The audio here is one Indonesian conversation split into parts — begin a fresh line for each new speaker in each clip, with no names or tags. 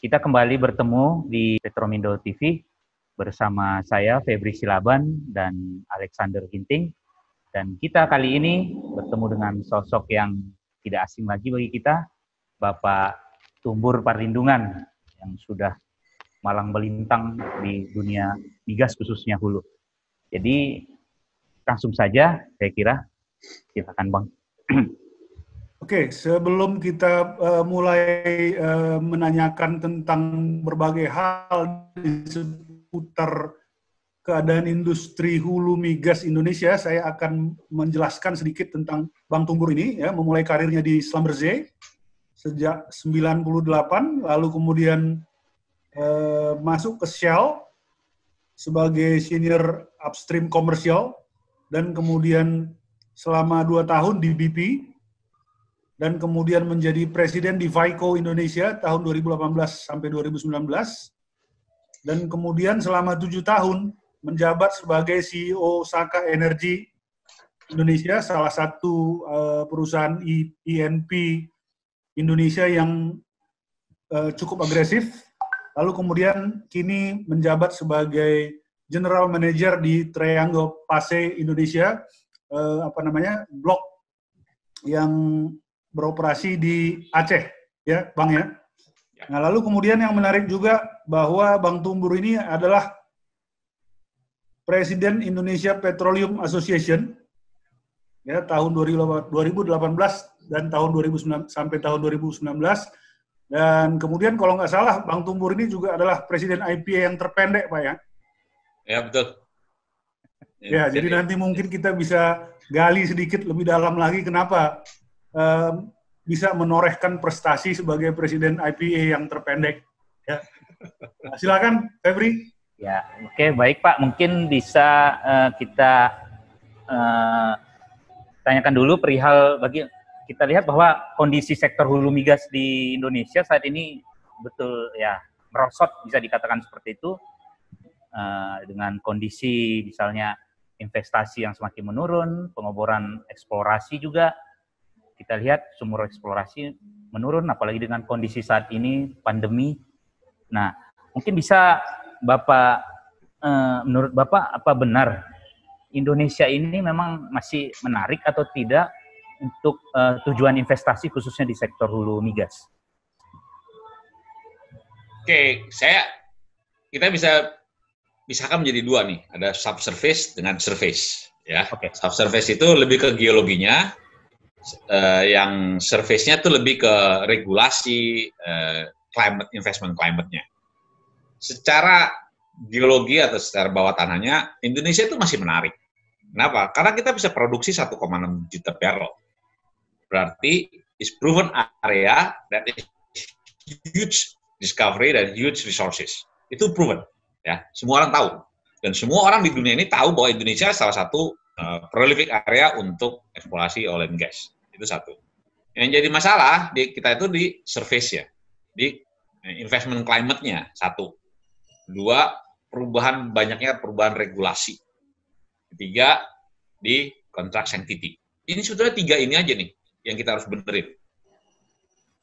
Kita kembali bertemu di Petromindo TV bersama saya Febri Silaban dan Alexander Ginting. Dan kita kali ini bertemu dengan sosok yang tidak asing lagi bagi kita, Bapak Tumbur Parlindungan yang sudah malang melintang di dunia migas khususnya hulu. Jadi langsung saja saya kira, silakan Bang.
Oke, sebelum kita mulai menanyakan tentang berbagai hal di seputar keadaan industri hulu migas Indonesia, saya akan menjelaskan sedikit tentang Bang Tumbur ini, ya, memulai karirnya di Schlumberger sejak 98, lalu kemudian masuk ke Shell sebagai senior upstream komersial, dan kemudian selama 2 tahun di BP, dan kemudian menjadi presiden di Vico Indonesia tahun 2018 sampai 2019, dan kemudian selama 7 tahun menjabat sebagai CEO Saka Energy Indonesia, salah satu perusahaan E&P Indonesia yang cukup agresif. Lalu kemudian kini menjabat sebagai General Manager di Triangle Pace Indonesia, blok yang beroperasi di Aceh, ya Bang ya. Nah, lalu kemudian yang menarik juga bahwa Bang Tumbur ini adalah Presiden Indonesia Petroleum Association, ya, tahun 2018 dan tahun 2009 sampai tahun 2019. Dan kemudian kalau nggak salah Bang Tumbur ini juga adalah Presiden IPA yang terpendek, Pak ya.
Ya betul.
Ya, jadi nanti mungkin kita bisa gali sedikit lebih dalam lagi kenapa bisa menorehkan prestasi sebagai Presiden IPA yang terpendek. Ya. Nah, silakan, Febri.
Ya, oke, baik Pak. Mungkin bisa kita tanyakan dulu perihal kita lihat bahwa kondisi sektor hulu migas di Indonesia saat ini betul ya merosot, bisa dikatakan seperti itu, dengan kondisi misalnya investasi yang semakin menurun, pengeboran eksplorasi juga. Kita lihat sumur eksplorasi menurun, apalagi dengan kondisi saat ini, pandemi. Nah, mungkin bisa Bapak, menurut Bapak, apa benar Indonesia ini memang masih menarik atau tidak untuk tujuan investasi khususnya di sektor hulu migas?
Oke, kita misalkan menjadi dua nih, ada subsurface dengan surface. Ya. Okay. Subsurface itu lebih ke geologinya, yang surface-nya itu lebih ke regulasi investment climate-nya. Secara geologi atau secara bawah tanahnya, Indonesia itu masih menarik. Kenapa? Karena kita bisa produksi 1,6 juta barrel. Berarti is proven area that is huge discovery dan huge resources. Itu proven. Ya, semua orang tahu. Dan semua orang di dunia ini tahu bahwa Indonesia salah satu prolific area untuk eksplorasi oil and gas. Itu satu. Yang jadi masalah kita itu di surface ya, di investment climate-nya, satu. Dua, banyaknya perubahan regulasi. Ketiga, di contract sanctity. Ini sebetulnya 3 ini aja nih yang kita harus benerin.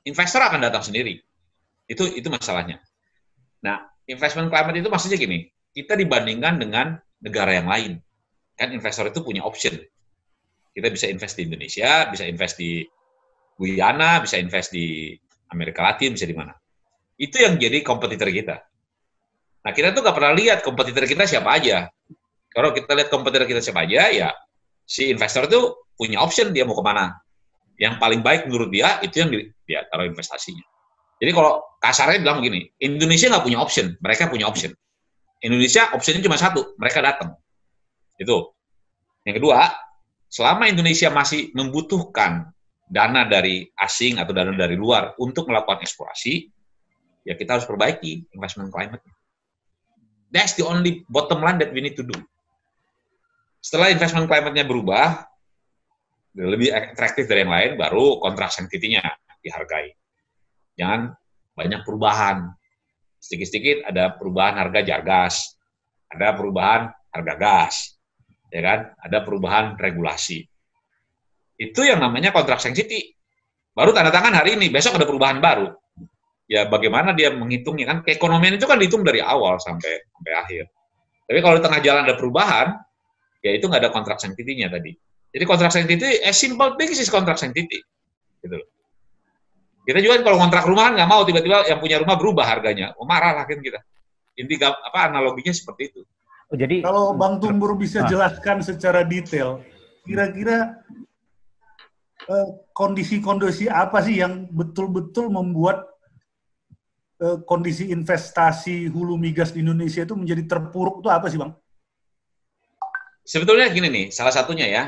Investor akan datang sendiri. Itu masalahnya. Nah, investment climate itu maksudnya gini, kita dibandingkan dengan negara yang lain. Kan investor itu punya option. Kita bisa invest di Indonesia, bisa invest di Guyana, bisa invest di Amerika Latin, bisa di mana. Itu yang jadi kompetitor kita. Nah, kita tuh nggak pernah lihat kompetitor kita siapa aja. Kalau kita lihat kompetitor kita siapa aja, ya si investor itu punya option dia mau kemana. Yang paling baik menurut dia, itu yang dia taruh investasinya. Jadi kalau kasarnya bilang begini, Indonesia nggak punya option, mereka punya option. Indonesia optionnya cuma satu, mereka datang. Itu. Yang kedua, selama Indonesia masih membutuhkan dana dari asing atau dana dari luar untuk melakukan eksplorasi, ya kita harus perbaiki investment climate. That's the only bottom line that we need to do. Setelah investment climate-nya berubah, lebih atraktif dari yang lain, baru kontrak sanctity-nya dihargai. Jangan banyak perubahan. Sedikit-sedikit ada perubahan harga gas, ada perubahan harga gas, ya kan? Ada perubahan regulasi. Itu yang namanya kontrak sanctity. Baru tanda tangan hari ini, besok ada perubahan baru. ya bagaimana dia menghitungnya kan. Keekonomian itu kan dihitung dari awal sampai akhir. Tapi kalau di tengah jalan ada perubahan, ya itu nggak ada kontrak sanctity-nya tadi. Jadi kontrak sanctity, simple things is kontrak sanctity. Gitu. Kita juga kalau kontrak rumah nggak mau tiba-tiba yang punya rumah berubah harganya. Marah lah kan kita. Inti analoginya seperti itu.
Oh, jadi kalau Bang Tumbur bisa jelaskan secara detail, kira-kira kondisi-kondisi apa sih yang betul-betul membuat kondisi investasi hulu migas di Indonesia itu menjadi terpuruk itu apa sih, Bang?
Sebetulnya gini nih, salah satunya ya,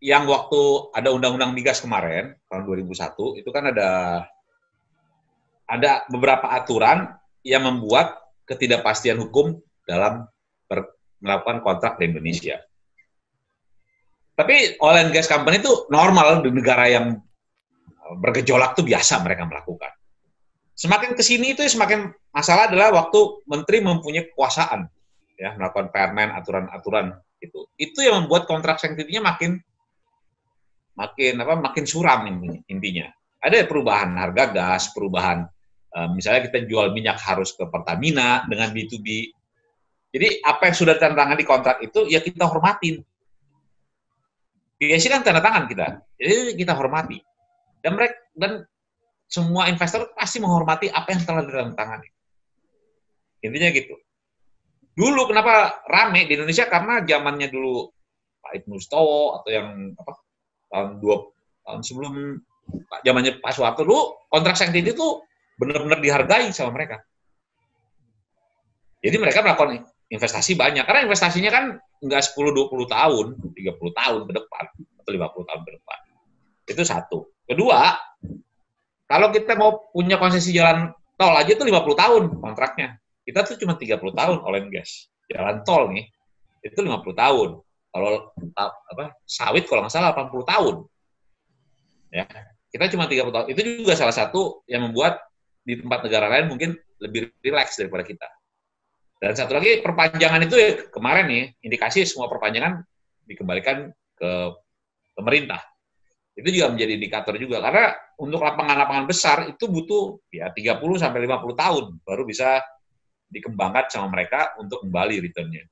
yang waktu ada Undang-Undang Migas kemarin, tahun 2001, itu kan ada beberapa aturan yang membuat ketidakpastian hukum dalam melakukan kontrak di Indonesia. Tapi oil and gas company itu normal di negara yang bergejolak itu biasa mereka melakukan. Semakin kesini itu semakin masalah adalah waktu menteri mempunyai kekuasaan ya melakukan permen aturan-aturan itu. Itu yang membuat kontrak sanctity-nya makin suram intinya. Ada perubahan harga gas, perubahan misalnya kita jual minyak harus ke Pertamina dengan B2B. Jadi apa yang sudah tanda tangan di kontrak itu ya kita hormatin. PSC kan tanda tangan kita, jadi kita hormati. Dan semua investor pasti menghormati apa yang telah ditandatangani. Intinya gitu. Dulu kenapa rame di Indonesia karena zamannya dulu Pak Ibnu Sutowo atau yang tahun sebelum zamannya Pak Soeharto dulu kontrak sanctity itu benar-benar dihargai sama mereka. Jadi mereka melakukan investasi banyak karena investasinya kan nggak 10-20 tahun, 30 tahun ke depan atau 50 tahun ke depan. Itu satu. Kedua, kalau kita mau punya konsesi jalan tol aja itu 50 tahun kontraknya. Kita tuh cuma 30 tahun oil and gas. Jalan tol nih, itu 50 tahun. Kalau sawit kalau nggak salah 80 tahun. Ya, kita cuma 30 tahun. Itu juga salah satu yang membuat di tempat negara lain mungkin lebih rileks daripada kita. Dan satu lagi perpanjangan itu ya, kemarin nih indikasi semua perpanjangan dikembalikan ke pemerintah. Itu juga menjadi indikator juga karena untuk lapangan-lapangan besar itu butuh ya 30 sampai 50 tahun baru bisa dikembangkan sama mereka untuk kembali return-nya.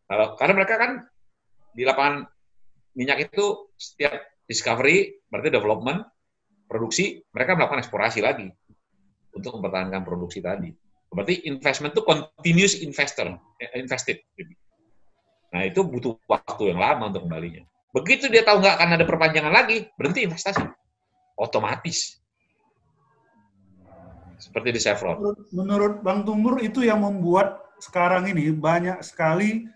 Karena mereka kan di lapangan minyak itu setiap discovery berarti development, produksi, mereka melakukan eksplorasi lagi untuk mempertahankan produksi tadi. Berarti investment itu continuous invested. Nah, itu butuh waktu yang lama untuk kembalinya. Begitu dia tahu nggak akan ada perpanjangan lagi, berhenti investasi. Otomatis. Seperti di Chevron.
Menurut Bang Tumbur, itu yang membuat sekarang ini banyak sekali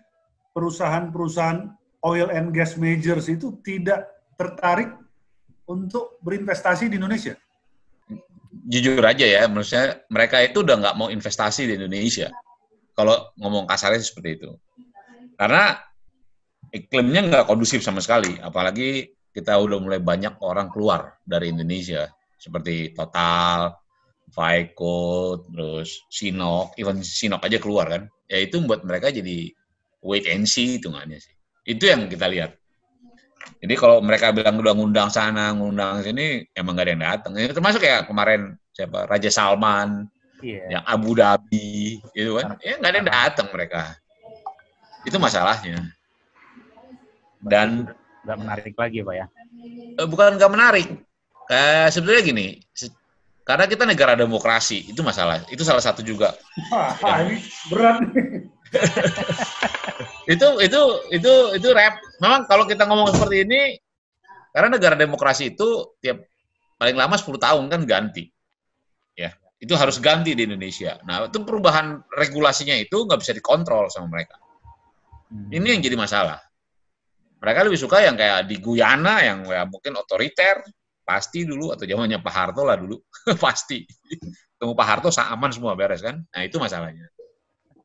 perusahaan-perusahaan oil and gas majors itu tidak tertarik untuk berinvestasi di Indonesia.
Jujur aja ya, menurut saya mereka itu udah nggak mau investasi di Indonesia. Kalau ngomong kasarnya seperti itu. Karena iklimnya nggak kondusif sama sekali. Apalagi kita udah mulai banyak orang keluar dari Indonesia. Seperti Total, Vaiko, terus Sinok, even Sinok aja keluar kan. Ya itu membuat mereka jadi wait and see hitungannya sih. Itu yang kita lihat. Jadi kalau mereka bilang udah ngundang sana, ngundang sini, emang nggak ada yang datang. Ini termasuk kayak kemarin siapa Raja Salman, yang Abu Dhabi, gitu kan? Ya nggak ada yang datang mereka. Itu masalahnya. Dan
nggak menarik lagi, Pak ya?
Bukan nggak menarik. Sebetulnya gini, karena kita negara demokrasi, itu masalah. Itu salah satu juga.
Ini berat.
itu rap. Memang kalau kita ngomong seperti ini, karena negara demokrasi itu tiap paling lama 10 tahun kan ganti. Ya, itu harus ganti di Indonesia. Nah, itu perubahan regulasinya itu nggak bisa dikontrol sama mereka. Ini yang jadi masalah. Mereka lebih suka yang kayak di Guyana yang ya mungkin otoriter, pasti dulu, atau zamannya Pak Harto lah dulu, pasti. Tunggu Pak Harto aman semua beres kan? Nah, itu masalahnya.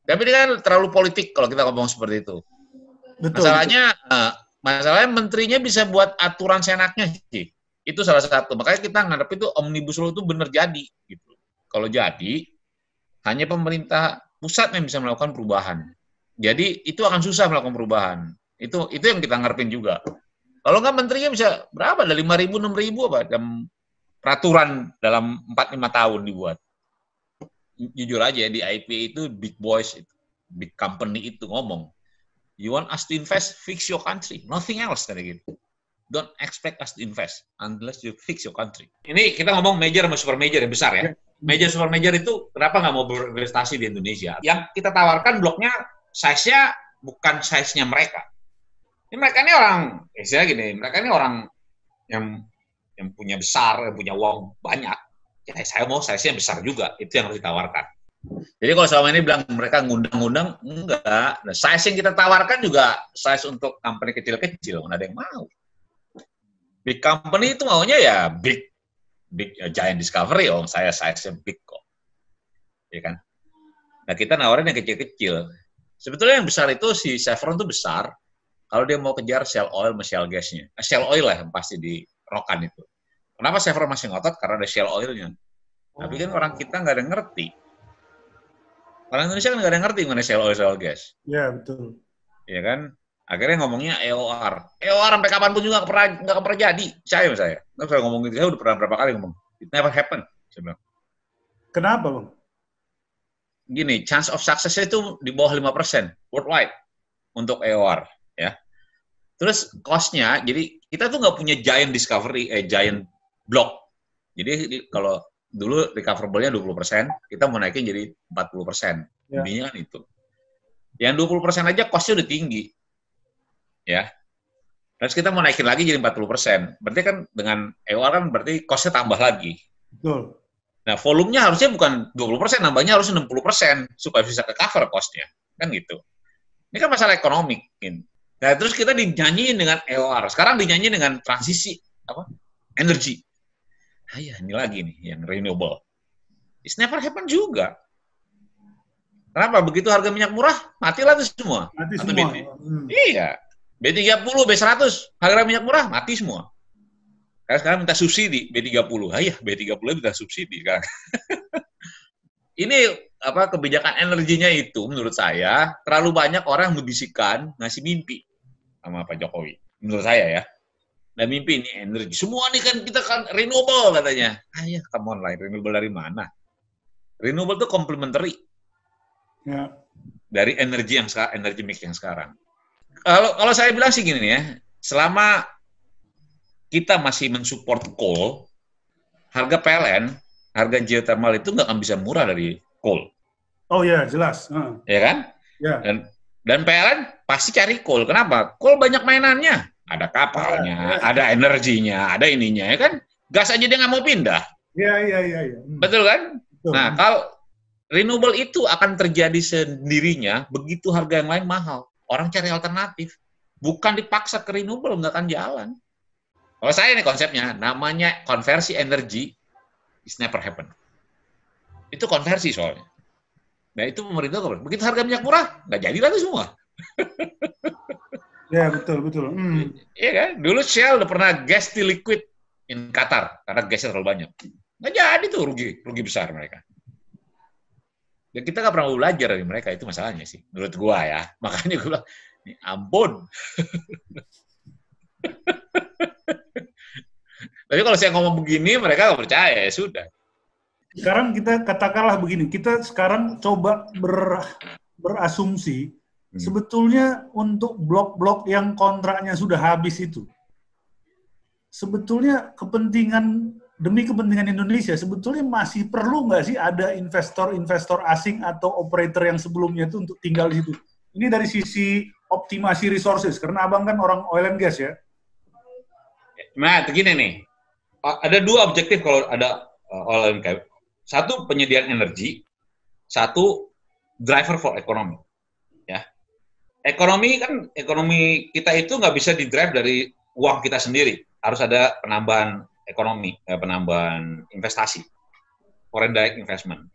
Tapi ini kan terlalu politik kalau kita ngomong seperti itu. Betul, masalahnya menterinya bisa buat aturan senaknya sih. Itu salah satu. Makanya kita nganggap itu omnibus law itu benar jadi. Gitu. Kalau jadi, hanya pemerintah pusat yang bisa melakukan perubahan. Jadi itu akan susah melakukan perubahan. Itu yang kita ngarepin juga. Kalau nggak menterinya bisa berapa? Ada 5.000, 6.000 apa? Peraturan dalam 4-5 tahun dibuat. jujur aja di IPA itu big boys, big company itu ngomong, you want us to invest, fix your country, nothing else kayak gitu. Don't expect us to invest unless you fix your country. Ini kita ngomong major sama super major yang besar ya. Major super major itu kenapa nggak mau berinvestasi di Indonesia? Yang kita tawarkan bloknya size-nya bukan size-nya mereka. Ini mereka ini orang, istilah gini, mereka ini orang yang punya besar, yang punya uang banyak. Ya saya mau size-nya besar juga, itu yang harus ditawarkan. Jadi kalau selama ini bilang mereka ngundang-ngundang, enggak. Nah, size yang kita tawarkan juga size untuk company kecil-kecil, nggak ada yang mau. Big company itu maunya ya big giant discovery, saya size-nya big kok. Ya kan? Nah, kita nawarin yang kecil-kecil. Sebetulnya yang besar itu si Chevron itu besar kalau dia mau kejar shale oil sama shale gas-nya. Shale oil lah yang pasti di rokan itu. Kenapa Chevron masih ngotot? Karena ada shale oil-nya. Tapi kan orang kita nggak ada yang ngerti. Orang Indonesia kan nggak ada yang ngerti mengenai shale oil, shale gas.
Iya, betul.
Iya kan? Akhirnya ngomongnya EOR. EOR sampai kapanpun juga nggak akan pernah jadi. Saya. Nah, saya ngomong gitu, saya udah pernah berapa kali ngomong. It never happen. Saya bilang.
Kenapa, Bang?
Gini, chance of success itu di bawah 5% worldwide untuk EOR. Ya. Terus cost-nya, jadi kita tuh nggak punya giant discovery, giant block. Jadi kalau dulu recoverable-nya 20%, kita mau naikin jadi 40%. Ya. Intinya kan itu. Yang 20% aja cost-nya udah tinggi. Ya, terus kita mau naikin lagi jadi 40%. Berarti kan dengan EOR kan berarti cost-nya tambah lagi.
Betul.
Nah, volumenya harusnya bukan 20%, nambahnya harus 60% supaya bisa ke-cover cost-nya. Kan gitu. Ini kan masalah ekonomi. Nah, terus kita dinyanyiin dengan EOR. Sekarang dinyanyiin dengan transisi energi. Ya, ini lagi nih, yang renewable. It's never happen juga. Kenapa? Begitu harga minyak murah, matilah itu semua.
Mati semua.
Iya. B30, B100, harga minyak murah, mati semua. Karena sekarang minta subsidi, B30. B30 minta subsidi. Kan? Ini kebijakan energinya itu, menurut saya, terlalu banyak orang membisikkan, ngasih mimpi sama Pak Jokowi. Menurut saya ya. Dan mimpi ini energi. Semua nih kan kita kan renewable katanya. Come on lah, renewable dari mana? Renewable itu complementary. Ya. Dari energi mix yang sekarang. Kalau saya bilang sih gini nih ya, selama kita masih mensupport coal, harga PLN, harga geothermal itu nggak akan bisa murah dari coal.
Oh ya, jelas.
Ya kan? Ya. Dan PLN pasti cari coal. Kenapa? Coal banyak mainannya. Ada kapalnya, ada energinya, ada ininya, ya kan? Gas aja dia nggak mau pindah.
Iya.
Betul kan? Betul. Nah, kalau renewable itu akan terjadi sendirinya begitu harga yang lain mahal. Orang cari alternatif. Bukan dipaksa ke renewable, nggak akan jalan. Kalau saya ini konsepnya, namanya konversi energi, is never happen. Itu konversi soalnya. Nah itu pemerintah, begitu harga minyak murah, nggak jadi lagi semua.
Ya, betul.
Iya kan? Dulu Shell udah pernah gas to liquid in Qatar, karena gasnya terlalu banyak. Nggak jadi tuh, rugi besar mereka. Dan kita nggak pernah belajar dari mereka, itu masalahnya sih, menurut gua ya. Makanya gua bilang, ampun. Tapi kalau saya ngomong begini, mereka nggak percaya, ya sudah.
Sekarang kita katakanlah begini, kita sekarang coba berasumsi, sebetulnya untuk blok-blok yang kontraknya sudah habis itu, sebetulnya demi kepentingan Indonesia, sebetulnya masih perlu nggak sih ada investor asing atau operator yang sebelumnya itu untuk tinggal di situ? Ini dari sisi optimasi resources, karena Abang kan orang oil and gas ya.
Nah, begini nih, ada dua objektif kalau ada oil and gas. Satu, penyediaan energi. Satu, driver for economy. Ya. Ekonomi kita itu nggak bisa di-drive dari uang kita sendiri. Harus ada penambahan ekonomi, penambahan investasi, foreign direct investment.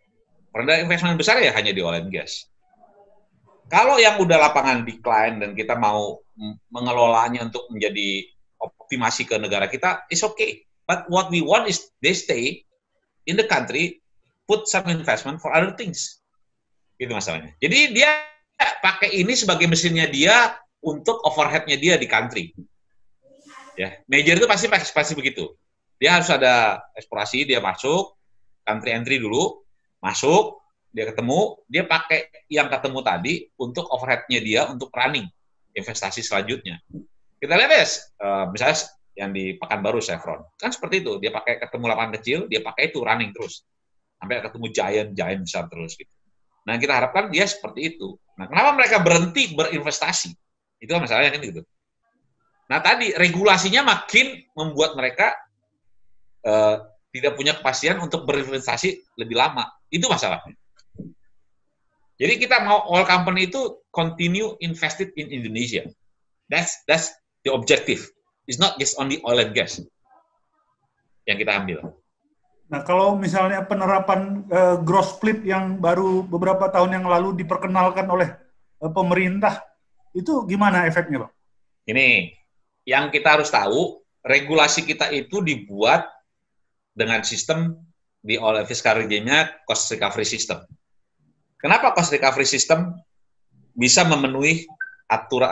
Foreign direct investment besar ya hanya di oil and gas. Kalau yang udah lapangan decline dan kita mau mengelolanya untuk menjadi optimasi ke negara kita, it's okay. But what we want is they stay in the country, put some investment for other things. Itu masalahnya. Jadi dia pakai ini sebagai mesinnya dia untuk overhead-nya dia di country. Ya, major itu pasti begitu. Dia harus ada eksplorasi, dia masuk, country entry dulu, masuk, dia ketemu, dia pakai yang ketemu tadi untuk overhead-nya dia untuk running investasi selanjutnya. Kita lihat ya, misalnya yang di Pekanbaru Chevron, kan seperti itu, dia pakai ketemu lapangan kecil, dia pakai itu running terus, sampai ketemu giant besar terus gitu. Nah, kita harapkan dia seperti itu. Nah, kenapa mereka berhenti berinvestasi? Itu masalahnya kan gitu. Nah, tadi regulasinya makin membuat mereka tidak punya kepastian untuk berinvestasi lebih lama. Itu masalahnya. Jadi kita mau oil company itu continue invested in Indonesia. That's the objective. It's not just only oil and gas yang kita ambil.
Nah, kalau misalnya penerapan gross split yang baru beberapa tahun yang lalu diperkenalkan oleh pemerintah, itu gimana efeknya, Pak?
Ini, yang kita harus tahu, regulasi kita itu dibuat dengan sistem di oil fiscal regime-nya cost recovery system. Kenapa cost recovery system bisa memenuhi aturan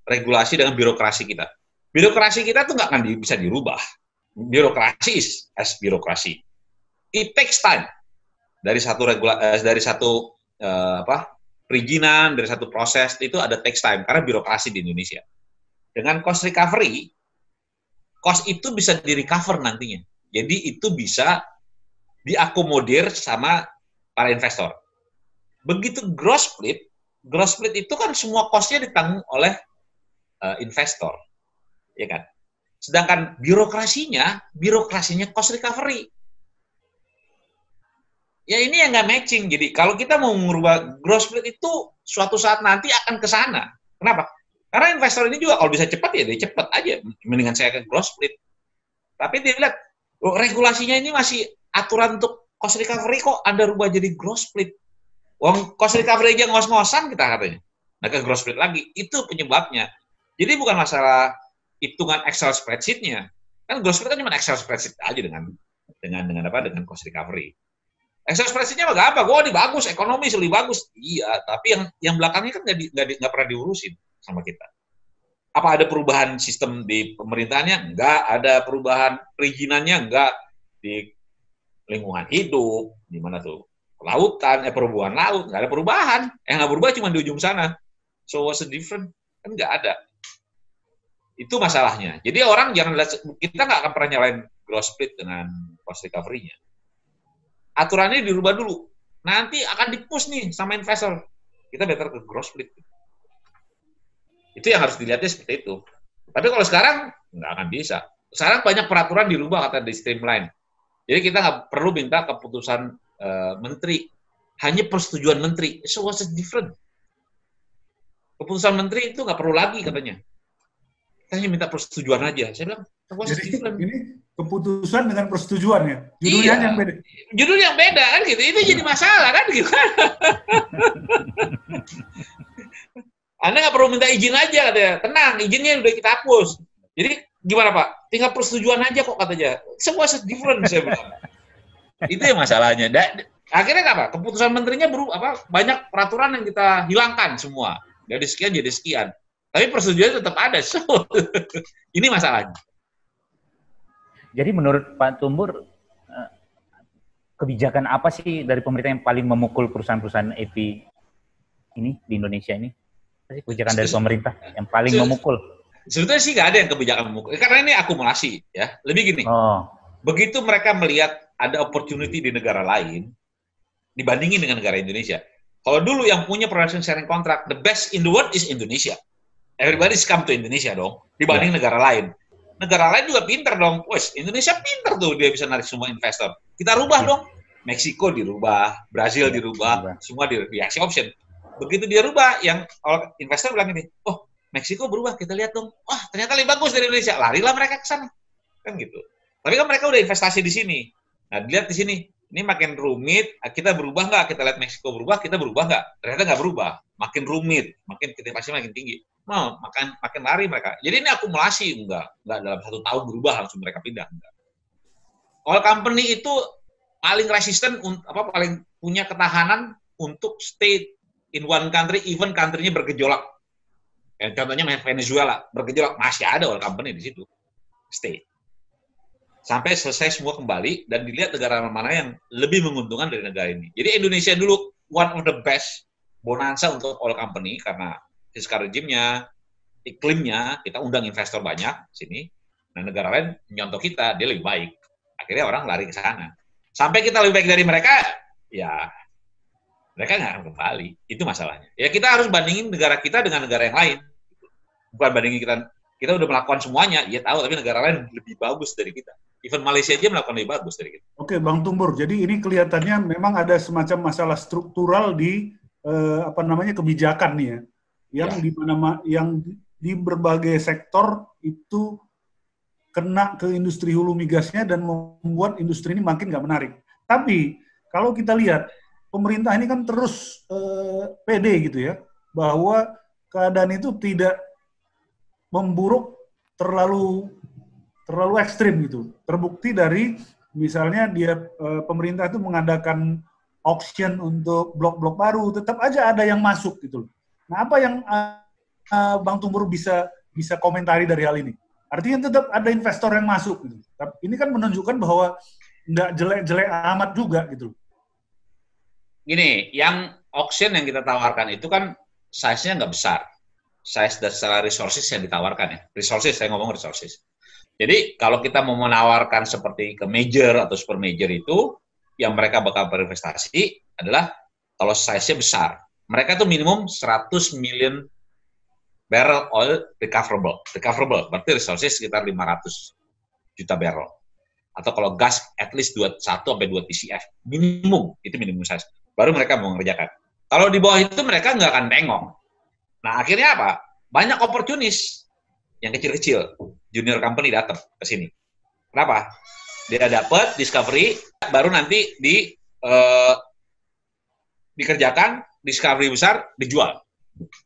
regulasi dengan birokrasi kita? Birokrasi kita tuh nggak akan bisa dirubah. Birokrasi is as birokrasi. It takes time dari satu perizinan, dari satu proses itu ada takes time karena birokrasi di Indonesia. Dengan cost recovery, cost itu bisa di-recover nantinya. Jadi itu bisa diakomodir sama para investor. Begitu gross split itu kan semua cost-nya ditanggung oleh investor, ya kan? Sedangkan birokrasinya cost recovery. Ya ini yang nggak matching. Jadi kalau kita mau mengubah gross split itu suatu saat nanti akan ke sana. Kenapa? Karena investor ini juga kalau bisa cepat ya dia cepat aja. Mendingan saya ke gross split. Tapi dia lihat regulasinya ini masih aturan untuk cost recovery kok Anda rubah jadi gross split. Wong cost recovery aja ngos-ngosan kita katanya. Nah ke gross split lagi. Itu penyebabnya. Jadi bukan masalah hitungan Excel spreadsheet-nya. Kan gross split kan cuma Excel spreadsheet aja dengan cost recovery. Excel spreadsheet-nya mah gampang. Wah, ini bagus, ekonomis lebih bagus. Iya, tapi yang belakangnya kan nggak pernah diurusin sama kita. Apa ada perubahan sistem di pemerintahannya? Nggak. Ada perubahan perizinannya? Nggak. Di lingkungan hidup, di mana tuh? Kelautan, perhubungan laut, nggak ada perubahan. Yang nggak berubah cuma di ujung sana. So what's the difference? Kan nggak ada. Itu masalahnya. Jadi orang jangan lihat, kita nggak akan pernah nyalain gross split dengan cost recovery-nya. Aturannya dirubah dulu. Nanti akan di-push nih sama investor. Kita better ke gross split. Itu yang harus dilihatnya seperti itu. Tapi kalau sekarang, nggak akan bisa. Sekarang banyak peraturan dirubah, kata di streamline. Jadi kita nggak perlu minta keputusan menteri. Hanya persetujuan menteri. So what's different? Keputusan menteri itu nggak perlu lagi katanya. Kita hanya minta persetujuan aja. Saya bilang, what's different?
Ini keputusan dengan persetujuan ya? Judulnya yang beda.
Judul yang beda kan gitu. Itu jadi masalah kan gitu. Anda nggak perlu minta izin aja katanya. Tenang, izinnya udah kita hapus. Jadi gimana Pak? Tinggal persetujuan aja kok katanya. Semua different saya bilang. Itu yang masalahnya. Akhirnya apa? Keputusan menterinya berubah, banyak peraturan yang kita hilangkan semua. Dari sekian jadi sekian. Tapi persetujuan tetap ada. So, ini masalahnya.
Jadi menurut Pak Tumbur, kebijakan apa sih dari pemerintah yang paling memukul perusahaan-perusahaan EP ini di Indonesia ini? Kebijakan dari pemerintah yang paling memukul?
Sebetulnya sih nggak ada yang kebijakan memukul. Karena ini akumulasi. Ya. Lebih gini, begitu mereka melihat ada opportunity di negara lain, dibandingin dengan negara Indonesia. Kalau dulu yang punya production sharing contract, the best in the world is Indonesia. Everybody's come to Indonesia dong, dibanding negara lain. Negara lain juga pinter dong. Wes, Indonesia pinter tuh, dia bisa narik semua investor. Kita rubah dong. Meksiko dirubah, Brazil dirubah, semua di aksi option. Begitu dia rubah, yang investor bilang ini, oh, Meksiko berubah, kita lihat dong. Wah, ternyata lebih bagus dari Indonesia. Larilah mereka ke sana. Kan gitu. Tapi kan mereka udah investasi di sini. Nah, dilihat di sini. Ini makin rumit, kita berubah nggak? Kita lihat Meksiko berubah, kita berubah nggak? Ternyata nggak berubah. Makin rumit, makin investasi makin tinggi. Nah, makin lari mereka. Jadi ini akumulasi, enggak dalam 1 tahun berubah langsung mereka pindah. Enggak. Oil company itu paling resisten, paling punya ketahanan untuk stay in one country, even country-nya bergejolak. Contohnya Venezuela, bergejolak, masih ada oil company di situ. Stay. sampai selesai semua kembali dan dilihat negara mana yang lebih menguntungkan dari negara ini. Jadi Indonesia dulu one of the best bonanza untuk oil company karena fiscal regime-nya, iklimnya, kita undang investor banyak sini. Nah, negara lain nyontoh kita, dia lebih baik. Akhirnya orang lari ke sana. Sampai kita lebih baik dari mereka, ya mereka nggak akan kembali. Itu masalahnya. Ya kita harus bandingin negara kita dengan negara yang lain. Bukan bandingin kita udah melakukan semuanya, ya tahu, tapi negara lain lebih bagus dari kita. Even Malaysia aja melakukan lebih bagus dari kita.
Oke, Bang Tumbur. Jadi ini kelihatannya memang ada semacam masalah struktural di kebijakan nih ya, yang di berbagai sektor itu kena ke industri hulu migasnya dan membuat industri ini makin nggak menarik. Tapi kalau kita lihat pemerintah ini kan terus pede gitu ya, bahwa keadaan itu tidak memburuk terlalu ekstrim gitu. Terbukti dari misalnya pemerintah itu mengadakan auction untuk blok-blok baru, tetap aja ada yang masuk gitu. Nah, apa yang Bang Tumbur bisa komentari dari hal ini? Artinya tetap ada investor yang masuk gitu. Tapi ini kan menunjukkan bahwa nggak jelek-jelek amat juga gitu.
Gini, yang auction yang kita tawarkan itu kan size-nya nggak besar. Size dan secara resources yang ditawarkan ya. Resources, saya ngomong resources. Jadi kalau kita mau menawarkan seperti ke major atau super major itu, yang mereka bakal berinvestasi adalah kalau size-nya besar. Mereka tuh minimum 100 million barrel oil recoverable. Recoverable, berarti resources sekitar 500 juta barrel. Atau kalau gas at least 1-2 TCF. Minimum, itu minimum size. Baru mereka mau mengerjakan. Kalau di bawah itu mereka nggak akan tengok. Nah, akhirnya apa? Banyak oportunis yang kecil-kecil. Junior company datang ke sini. Kenapa? Dia dapat discovery, baru nanti dikerjakan, discovery besar, dijual.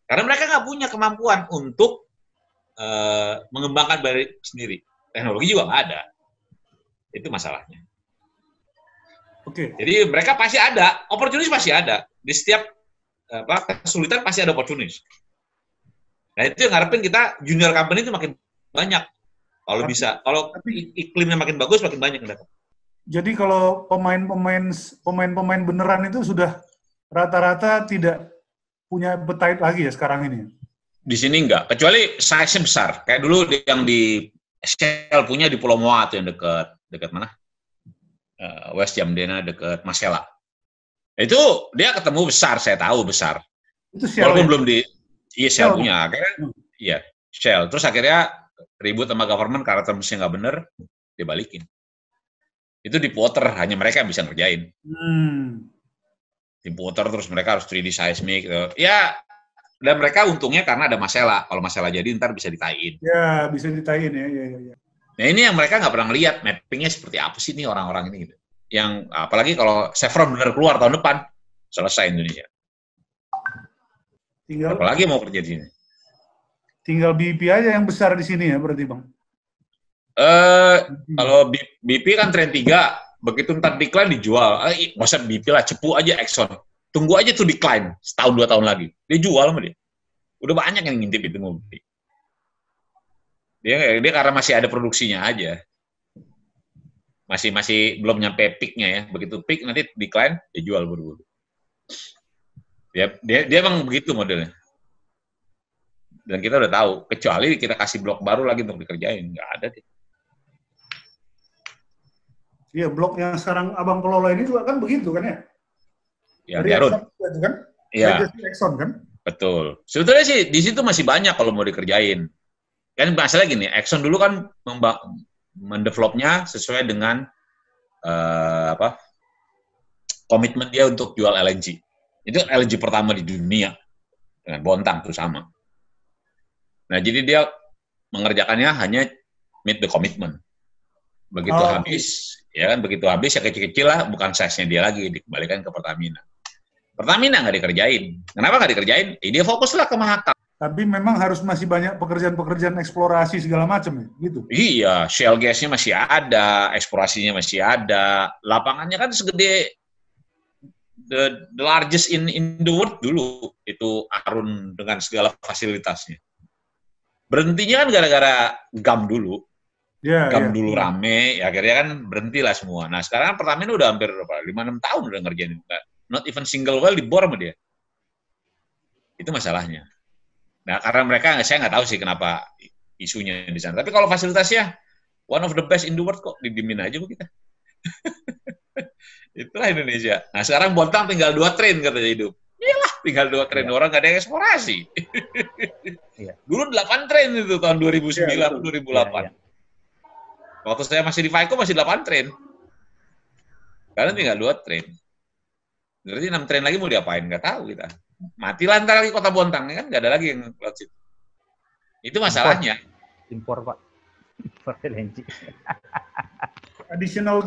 Karena mereka nggak punya kemampuan untuk mengembangkan barang sendiri. Teknologi juga nggak ada. Itu masalahnya.
Oke.
Jadi mereka pasti ada, opportunity pasti ada. Di setiap kesulitan pasti ada opportunity. Nah itu yang ngarepin kita junior company itu makin banyak. Kalau bisa, kalau iklimnya makin bagus, makin banyak yang dapat.
Jadi kalau pemain-pemain beneran itu sudah rata-rata tidak punya appetite lagi ya sekarang ini?
Di sini enggak, kecuali size-nya besar. Kayak dulu yang di Shell punya di Pulau Moa tuh yang dekat mana? West Jamdena dekat Masela. Itu dia ketemu besar, saya tahu besar.
Itu Shell.
Walaupun belum Shell punya. Akhirnya, iya, Shell. Terus akhirnya ribut sama government karena termsnya nggak bener, dia balikin. Itu deep water, hanya mereka yang bisa ngerjain. Deep water, terus mereka harus 3D seismic. Gitu. Ya, dan mereka untungnya karena ada Masela. Kalau Masela jadi, ntar bisa ditain.
Ya, bisa ditain ya.
Nah, ini yang mereka nggak pernah lihat mappingnya seperti apa sih nih orang-orang ini. Gitu. Yang, apalagi kalau Chevron bener keluar tahun depan, selesai Indonesia. Apalagi mau kerja di sini.
Tinggal BP aja yang besar di sini ya berarti Bang?
Kalau BP kan tren 3, begitu ntar decline dijual. Nggak usah BP lah, cepu aja Exxon. Tunggu aja tuh decline, setahun 2 tahun lagi. Dia jual sama dia. Udah banyak yang ngintip itu mau beli. Dia karena masih ada produksinya aja. Masih belum nyampe peak-nya ya. Begitu peak nanti decline, dia jual buru-buru. Dia emang begitu modelnya. Dan kita udah tahu, kecuali kita kasih blok baru lagi untuk dikerjain. Nggak ada.
Iya, blok yang sekarang Abang kelola ini juga kan begitu kan ya?
Ya, Jarun.
Kan? Iya. Exxon kan?
Betul. Sebetulnya sih, di situ masih banyak kalau mau dikerjain. Kan masalah gini, Exxon dulu kan mendevelopnya sesuai dengan komitmen dia untuk jual LNG. Itu LNG pertama di dunia. Dengan Bontang tuh sama. Nah, jadi dia mengerjakannya hanya meet the commitment. Begitu habis, ya kan, begitu habis ya kecil-kecil lah, bukan size-nya dia lagi, dikembalikan ke Pertamina. Pertamina nggak dikerjain. Kenapa nggak dikerjain? Dia fokuslah ke Mahakam.
Tapi memang harus masih banyak pekerjaan-pekerjaan eksplorasi segala macam ya, gitu?
Iya, shale gas-nya masih ada, eksplorasinya masih ada, lapangannya kan segede the largest in the world dulu, itu Arun dengan segala fasilitasnya. Berhentinya kan gara-gara GAM dulu. Dulu rame, ya akhirnya kan berhenti lah semua. Nah sekarang Pertamina udah hampir 5-6 tahun udah ngerjain itu. Not even single well dibor sama dia. Itu masalahnya. Nah karena mereka, saya nggak tahu sih kenapa isunya di sana. Tapi kalau fasilitasnya one of the best in the world kok, didimin aja bu kita. Itulah Indonesia. Nah sekarang Bontang tinggal 2 train katanya hidup. Iyalah, tinggal 2 train, orang nggak ada yang eksplorasi. Dulu 8 train itu tahun 2009, 2008. Waktu saya masih di FICO masih 8 train. Sekarang tinggal 2 train. Berarti 6 train lagi mau diapain? Nggak tahu kita. Mati lantar lagi kota Bontang, kan nggak ada lagi yang lewat situ. Itu masalahnya.
Impor Pak. Impor LNG.
Additional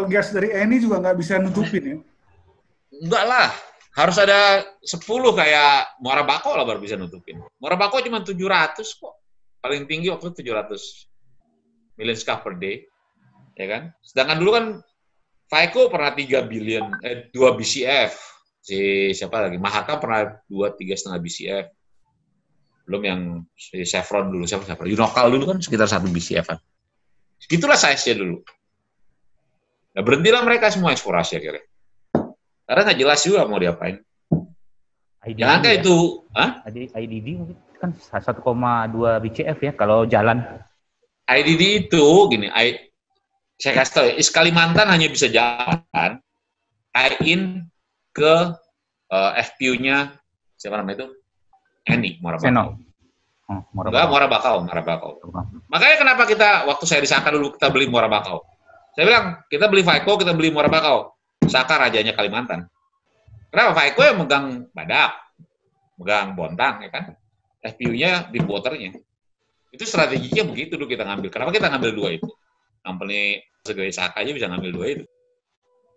gas dari Eni juga nggak bisa nutupin ya?
Enggak lah. Harus ada 10 kayak Muara Bako lah baru bisa nutupin. Muara Bako cuma 700 kok. Paling tinggi waktu 700 million scf per day. Ya kan? Sedangkan dulu kan FICO pernah 2 BCF. Siapa lagi? Mahaka pernah 3,5 BCF. Belum yang Chevron dulu. Siapa? Unokal dulu kan sekitar 1 BCF kan. Itulah size-nya dulu. Nah, berhentilah mereka semua eksplorasi akhirnya. Karena nggak jelas juga mau diapain. Jangan kayak itu.
IDD mungkin kan 1,2 BCF ya kalau jalan.
IDD itu gini, saya kasih tahu ya, Kalimantan hanya bisa jalan tie-in ke FPU-nya siapa namanya itu? Eni, Muara Bakau. Muara Bakau. Makanya kenapa kita waktu saya di Saka dulu kita beli Muara Bakau. Saya bilang kita beli FICO, kita beli Muara Bakau. Saka rajanya Kalimantan. Kenapa? FICO yang megang Badak, megang Bontang, ya kan? FPU-nya deep water-nya. Itu strateginya begitu dulu kita ngambil. Kenapa kita ngambil 2 itu? Company segala Saka aja bisa ngambil 2 itu.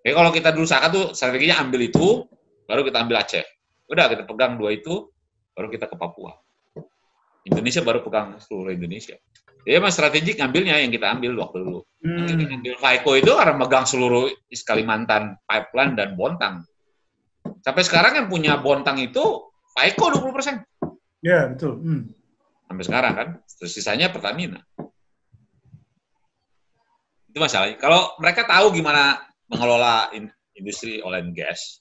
Oke, kalau kita dulu Saka tuh strateginya ambil itu, baru kita ambil Aceh. Udah, kita pegang 2 itu, baru kita ke Papua. Indonesia baru pegang seluruh Indonesia. Jadi emang strategik ngambilnya yang kita ambil waktu dulu. Kita ngambil FICO itu karena megang seluruh Kalimantan, pipeline, dan Bontang. Sampai sekarang yang punya Bontang itu FICO 20%.
Ya, betul.
Sampai sekarang kan, terus sisanya Pertamina. Itu masalahnya. Kalau mereka tahu gimana mengelola industri oil and gas,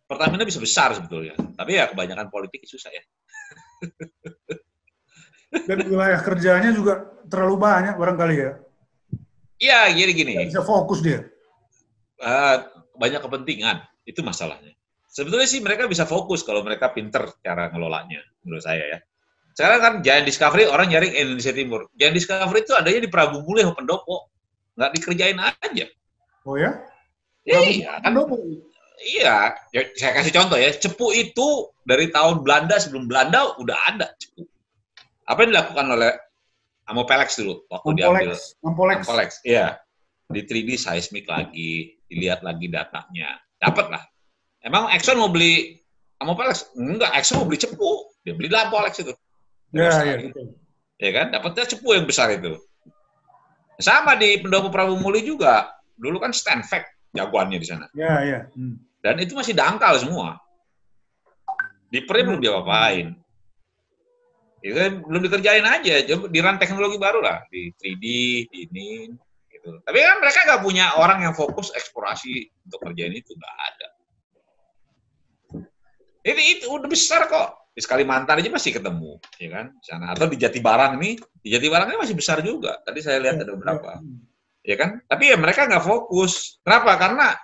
Pertamina bisa besar sebetulnya. Tapi ya kebanyakan politik susah ya.
Dan wilayah kerjanya juga terlalu banyak barangkali ya?
Iya, jadi gini.
Bisa fokus dia?
Banyak kepentingan, itu masalahnya. Sebetulnya sih mereka bisa fokus kalau mereka pinter cara ngelolanya, menurut saya ya. Sekarang kan Giant Discovery orang nyari Indonesia Timur. Giant Discovery itu adanya di Prabu Mulih, Pendopo. Nggak dikerjain aja.
Oh ya?
Iya, kan. Iya, ya, saya kasih contoh ya. Cepu itu dari tahun Belanda, sebelum Belanda udah ada cepu. Apa yang dilakukan oleh Amopelex dulu waktu diambil Ampolex. Iya. Di 3D seismik lagi, dilihat lagi datanya. Dapat lah. Emang Exxon mau beli Amopelex? Enggak, Exxon mau beli cepu. Dia beli Ampolex itu.
Iya.
Ya kan? Dapatnya cepu yang besar itu. Sama di Pendopo Prabu Mulih juga. Dulu kan Stanfac jagoannya di sana.
Iya.
Dan itu masih dangkal semua. Di PRI belum diapa-apain. Itu kan belum dikerjain aja. Di run teknologi baru lah. Di 3D, di ini. Gitu. Tapi kan mereka nggak punya orang yang fokus eksplorasi untuk kerjain itu. Nggak ada. Itu udah besar kok. Di Kalimantan aja masih ketemu, ya kan? Di sana. Atau di Jatibarang nih, di Jatibarang ini masih besar juga. Tadi saya lihat ada beberapa, ya kan? Tapi ya mereka nggak fokus. Kenapa? Karena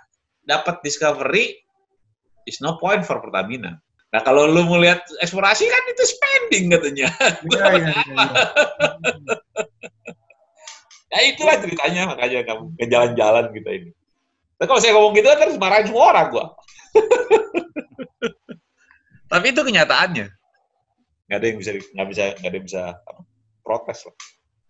dapat discovery is no point for Pertamina. Nah kalau lu mau lihat eksplorasi kan itu spending katanya. Iya. Ya itulah ceritanya, makanya kamu ke jalan-jalan kita ini. Tapi kalau saya ngomong gitu kan terus marahin semua orang gua. Tapi itu kenyataannya. Nggak ada yang bisa protes lah.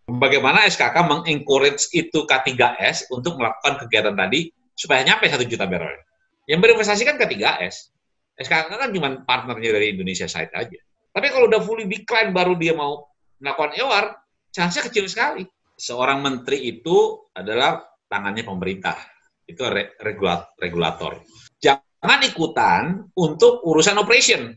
Bagaimana SKK mengencourage itu K3S untuk melakukan kegiatan tadi supaya nyampe 1 juta barrel. Yang berinvestasi kan K3S. SKK kan cuma partnernya dari Indonesia Side aja. Tapi kalau udah fully decline baru dia mau melakukan EOR, chance-nya kecil sekali. Seorang menteri itu adalah tangannya pemerintah. Itu regulator. Jangan ikutan untuk urusan operation.